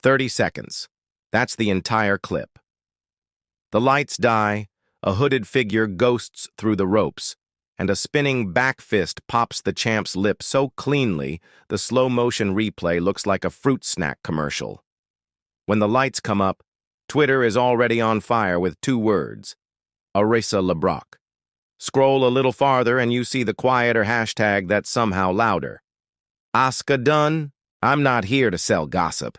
30 seconds. That's the entire clip. The lights die, a hooded figure ghosts through the ropes, and a spinning back fist pops the champ's lip so cleanly the slow-motion replay looks like a fruit snack commercial. When the lights come up, Twitter is already on fire with 2 words: Arisa LeBrock. Scroll a little farther and you see the quieter hashtag that's somehow louder. Asuka done? I'm not here to sell gossip.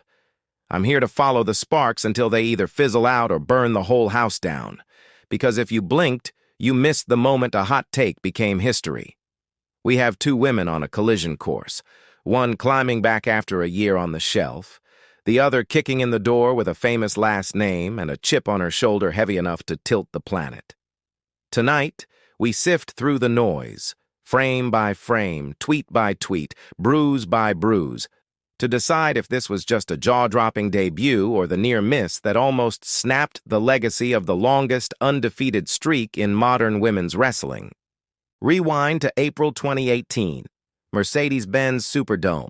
I'm here to follow the sparks until they either fizzle out or burn the whole house down. Because if you blinked, you missed the moment a hot take became history. We have 2 women on a collision course, one climbing back after a year on the shelf, the other kicking in the door with a famous last name and a chip on her shoulder heavy enough to tilt the planet. Tonight, we sift through the noise, frame by frame, tweet by tweet, bruise by bruise, to decide if this was just a jaw-dropping debut or the near miss that almost snapped the legacy of the longest undefeated streak in modern women's wrestling. Rewind to April 2018, Mercedes-Benz Superdome.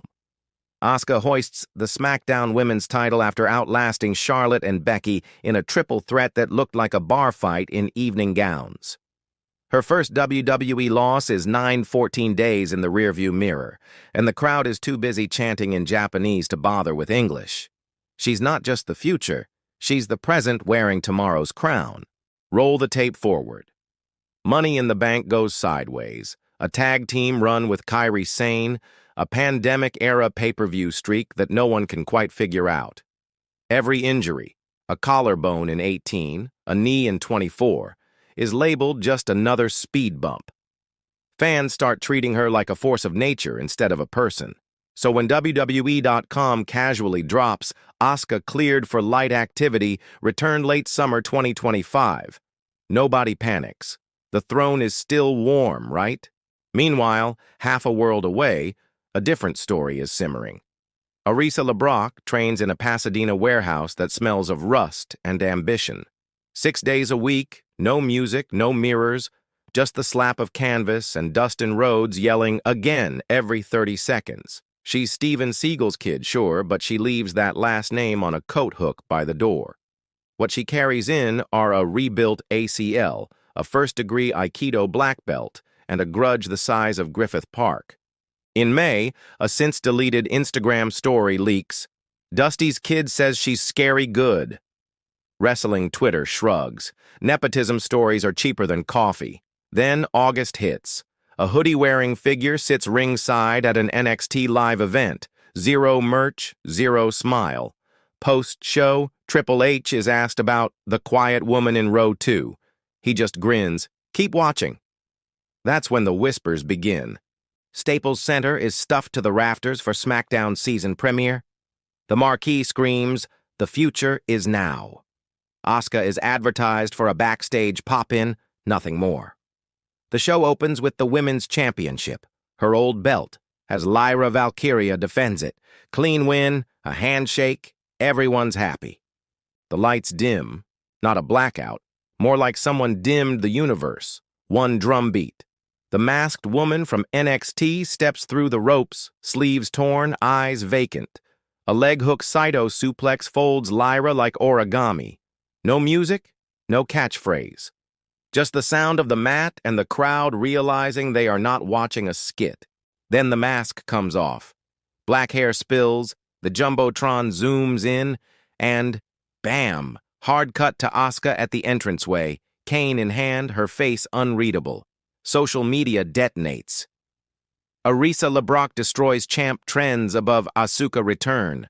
Asuka hoists the SmackDown Women's title after outlasting Charlotte and Becky in a triple threat that looked like a bar fight in evening gowns. Her first WWE loss is 9-14 days in the rearview mirror, and the crowd is too busy chanting in Japanese to bother with English. She's not just the future, she's the present wearing tomorrow's crown. Roll the tape forward. Money in the Bank goes sideways, a tag team run with Kairi Sane, a pandemic-era pay-per-view streak that no one can quite figure out. Every injury, a collarbone in 18, a knee in 24, is labeled just another speed bump. Fans start treating her like a force of nature instead of a person. So when WWE.com casually drops, Asuka cleared for light activity, returned late summer 2025. Nobody panics. The throne is still warm, right? Meanwhile, half a world away, a different story is simmering. Arisa LeBrock trains in a Pasadena warehouse that smells of rust and ambition. 6 days a week, no music, no mirrors, just the slap of canvas and Dustin Rhodes yelling again every 30 seconds. She's Steven Seagal's kid, sure, but she leaves that last name on a coat hook by the door. What she carries in are a rebuilt ACL, a first-degree Aikido black belt, and a grudge the size of Griffith Park. In May, a since-deleted Instagram story leaks, "Dusty's kid says she's scary good." Wrestling Twitter shrugs. Nepotism stories are cheaper than coffee. Then August hits. A hoodie-wearing figure sits ringside at an NXT live event. 0 merch, 0 smile. Post-show, Triple H is asked about the quiet woman in row 2. He just grins. Keep watching. That's when the whispers begin. Staples Center is stuffed to the rafters for SmackDown's season premiere. The marquee screams, "The future is now." Asuka is advertised for a backstage pop-in, nothing more. The show opens with the Women's Championship, her old belt, as Lyra Valkyria defends it. Clean win, a handshake, everyone's happy. The lights dim, not a blackout, more like someone dimmed the universe. One drum beat. The masked woman from NXT steps through the ropes, sleeves torn, eyes vacant. A leg hook Saito suplex folds Lyra like origami. No music, no catchphrase. Just the sound of the mat and the crowd realizing they are not watching a skit. Then the mask comes off. Black hair spills, the Jumbotron zooms in, and bam! Hard cut to Asuka at the entranceway, cane in hand, her face unreadable. Social media detonates. Arisa LeBrock destroys champ trends above Asuka return.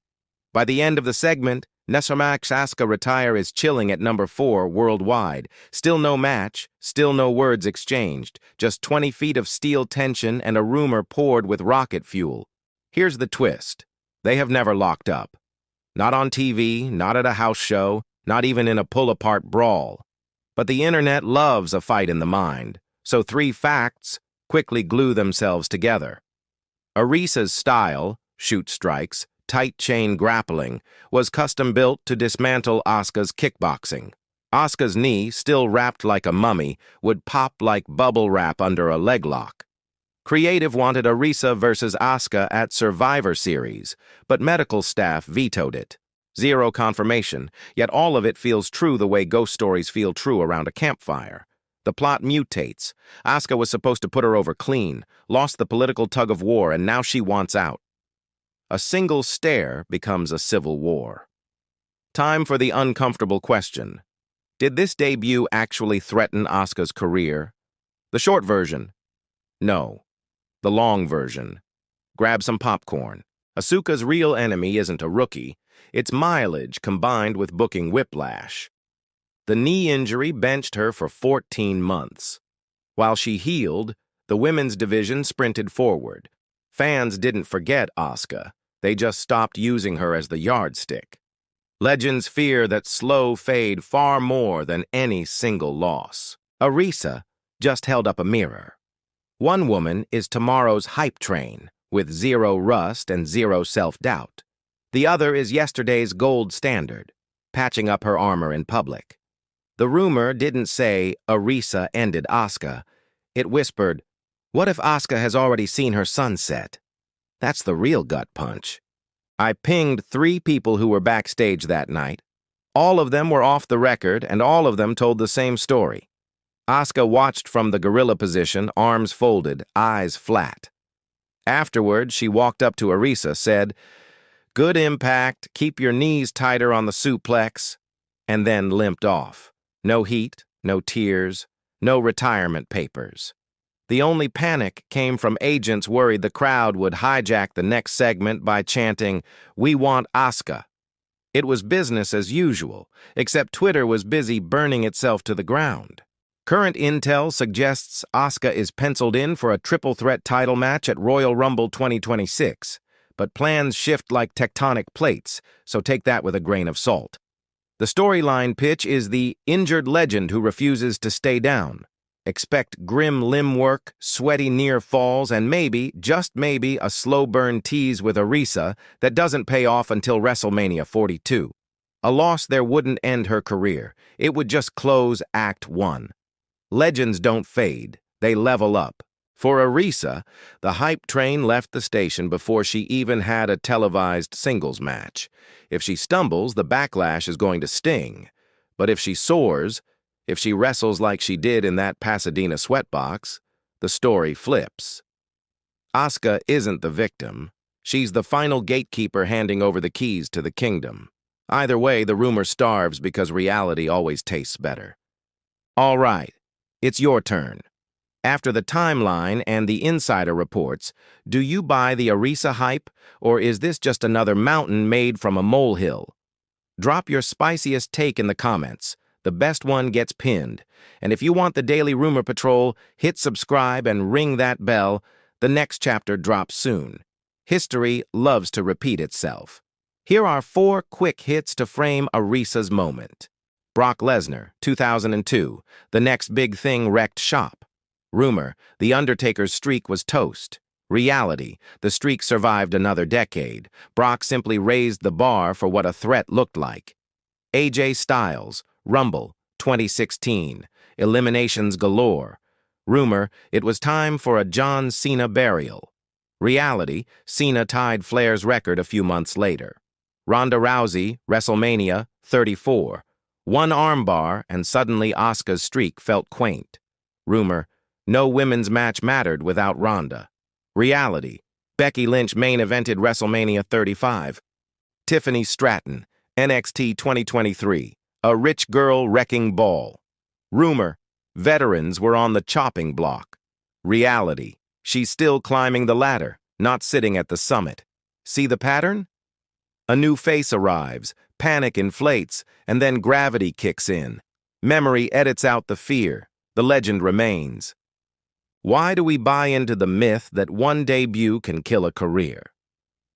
By the end of the segment, Nesamax Asuka retire is chilling at number 4 worldwide. Still no match, still no words exchanged, just 20 feet of steel tension and a rumor poured with rocket fuel. Here's the twist. They have never locked up. Not on TV, not at a house show, not even in a pull-apart brawl. But the internet loves a fight in the mind. So 3 facts quickly glue themselves together. Arisa's style, shoot strikes, tight chain grappling, was custom-built to dismantle Asuka's kickboxing. Asuka's knee, still wrapped like a mummy, would pop like bubble wrap under a leg lock. Creative wanted Arisa versus Asuka at Survivor Series, but medical staff vetoed it. Zero confirmation, yet all of it feels true the way ghost stories feel true around a campfire. The plot mutates. Asuka was supposed to put her over clean, lost the political tug of war, and now she wants out. A single stare becomes a civil war. Time for the uncomfortable question. Did this debut actually threaten Asuka's career? The short version. No. The long version. Grab some popcorn. Asuka's real enemy isn't a rookie. It's mileage combined with booking whiplash. The knee injury benched her for 14 months. While she healed, the women's division sprinted forward. Fans didn't forget Asuka. They just stopped using her as the yardstick. Legends fear that slow fade far more than any single loss. Arisa just held up a mirror. One woman is tomorrow's hype train, with zero rust and zero self-doubt. The other is yesterday's gold standard, patching up her armor in public. The rumor didn't say Arisa ended Asuka. It whispered, what if Asuka has already seen her sunset? That's the real gut punch. I pinged 3 people who were backstage that night. All of them were off the record, and all of them told the same story. Asuka watched from the gorilla position, arms folded, eyes flat. Afterward, she walked up to Arisa, said, good impact, keep your knees tighter on the suplex, and then limped off. No heat, no tears, no retirement papers. The only panic came from agents worried the crowd would hijack the next segment by chanting, we want Asuka. It was business as usual, except Twitter was busy burning itself to the ground. Current intel suggests Asuka is penciled in for a triple threat title match at Royal Rumble 2026, but plans shift like tectonic plates, so take that with a grain of salt. The storyline pitch is the injured legend who refuses to stay down. Expect grim limb work, sweaty near falls, and maybe, just maybe, a slow burn tease with Arisa that doesn't pay off until WrestleMania 42. A loss there wouldn't end her career. It would just close Act 1. Legends don't fade. They level up. For Arisa, the hype train left the station before she even had a televised singles match. If she stumbles, the backlash is going to sting. But if she soars, if she wrestles like she did in that Pasadena sweatbox, the story flips. Asuka isn't the victim. She's the final gatekeeper handing over the keys to the kingdom. Either way, the rumor starves because reality always tastes better. All right, it's your turn. After the timeline and the insider reports, do you buy the Arisa hype, or is this just another mountain made from a molehill? Drop your spiciest take in the comments. The best one gets pinned. And if you want the Daily Rumor Patrol, hit subscribe and ring that bell. The next chapter drops soon. History loves to repeat itself. Here are 4 quick hits to frame Arisa's moment. Brock Lesnar, 2002. The next big thing wrecked shop. Rumor, The Undertaker's streak was toast. Reality, the streak survived another decade. Brock simply raised the bar for what a threat looked like. AJ Styles, Rumble, 2016. Eliminations galore. Rumor, it was time for a John Cena burial. Reality, Cena tied Flair's record a few months later. Ronda Rousey, WrestleMania, 34. One armbar and suddenly Asuka's streak felt quaint. Rumor, no women's match mattered without Ronda. Reality, Becky Lynch main evented WrestleMania 35. Tiffany Stratton, NXT 2023. A rich girl wrecking ball. Rumor, veterans were on the chopping block. Reality, she's still climbing the ladder, not sitting at the summit. See the pattern? A new face arrives, panic inflates, and then gravity kicks in. Memory edits out the fear. The legend remains. Why do we buy into the myth that one debut can kill a career?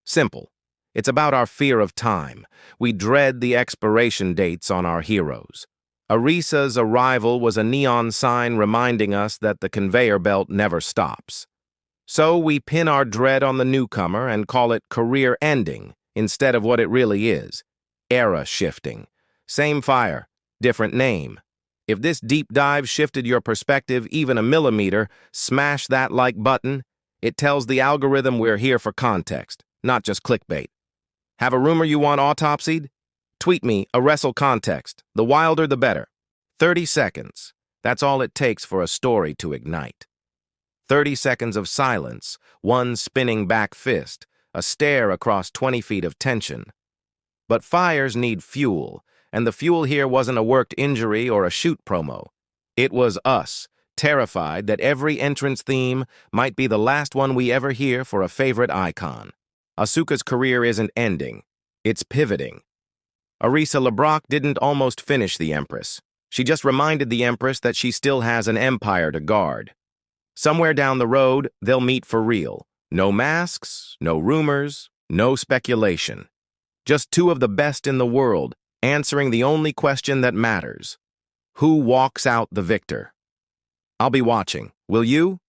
Simple. It's about our fear of time. We dread the expiration dates on our heroes. Arisa's arrival was a neon sign reminding us that the conveyor belt never stops. So we pin our dread on the newcomer and call it career ending instead of what it really is, era shifting. Same fire, different name. If this deep dive shifted your perspective even a millimeter, smash that like button. It tells the algorithm we're here for context, not just clickbait. Have a rumor you want autopsied? Tweet me a wrestle context. The wilder, the better. 30 seconds. That's all it takes for a story to ignite. 30 seconds of silence, one spinning back fist, a stare across 20 feet of tension. But fires need fuel, and the fuel here wasn't a worked injury or a shoot promo. It was us, terrified that every entrance theme might be the last one we ever hear for a favorite icon. Asuka's career isn't ending. It's pivoting. Arisa LeBrock didn't almost finish the Empress. She just reminded the Empress that she still has an empire to guard. Somewhere down the road, they'll meet for real. No masks, no rumors, no speculation. Just two of the best in the world, answering the only question that matters. Who walks out the victor? I'll be watching. Will you?